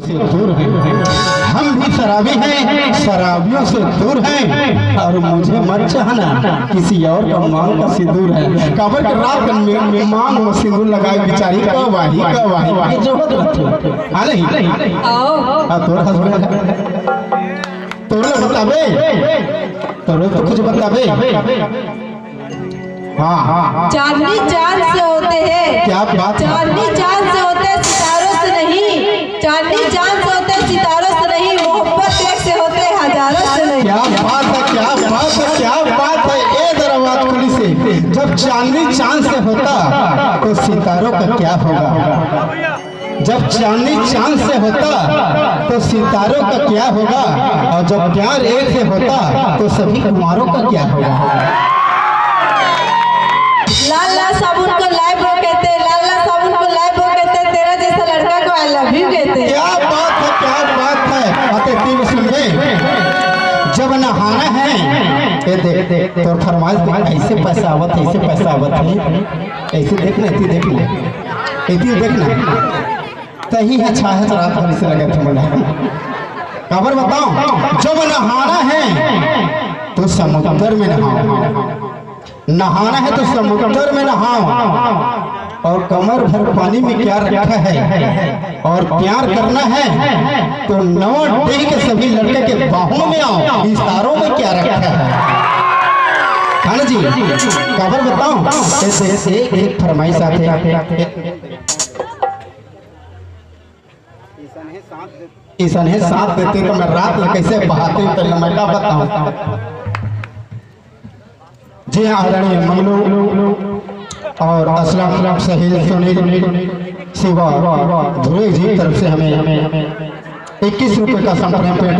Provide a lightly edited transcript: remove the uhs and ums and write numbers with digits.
दूर हैं, हम भी शराबी हैं, शराबियों से दूर हैं। और मुझे मत चाहना, किसी और का मांग का सिंदूर है। कबर के रात में मांग में सिंदूर लगाई बेचारी कवाही कवाही जरूरत रहती हां नहीं आओ तोर हस्बैंड तोरे बताबे तोरे तो कुछ बताबे। हाँ चांदनी चांद से होते हैं। क्या बात, चांदनी चांद से होते हैं, सितारों से नहीं। चांदनी चांद से होते हैं, सितारों से नहीं। मोहब्बत एक से होते हैं, हजारों से नहीं। क्या बात है, क्या बात है, क्या बात है। ए दरवाज़ खुली से जब चांदनी चांद से होता तो सितारों का क्या होगा। जब चांदनी चांद से होता तो सितारों का क्या होगा। और जब प्यार एक से होता तो सभी कुमारों का क्या होगा। लाल लाल साबुन को लाइव बो कहते हैं, लाल लाल साबुन को लाइव बो कहते हैं, तेरा जैसा लड़का को आई लव यू कहते हैं। क्या बात है, क्या बात है। अते तीन सुन जब नहाना है ये देख तो फरमाइश ऐसे पैसा आवत है, ऐसे पैसा आवत है, ऐसे देखना, इतनी देखना, इतनी देखना तही है छाहे रात भर से लगे थे मुझे। खबर बताओ, जब नहाना है तो समुद्र में नहाओ, नहाना है तो समुद्र में नहाओ। और कमर भर पानी में क्या रखा है। और प्यार करना है तो नौ देह के सभी लड़के के बाहों में आओ। इशारों में क्या रखा है। हाँ जी, खबर बताओ। ऐसे एक फरमाइश आते ईसन है साथ देते तो मैं रात में कैसे बहाते पहले मैं क्या बताऊं। जी हाँ, आदरणीय मंगलू और असलम सहील सुनील शिवा ध्रुव जी तरफ से हमें 21 रुपए का संप्रेम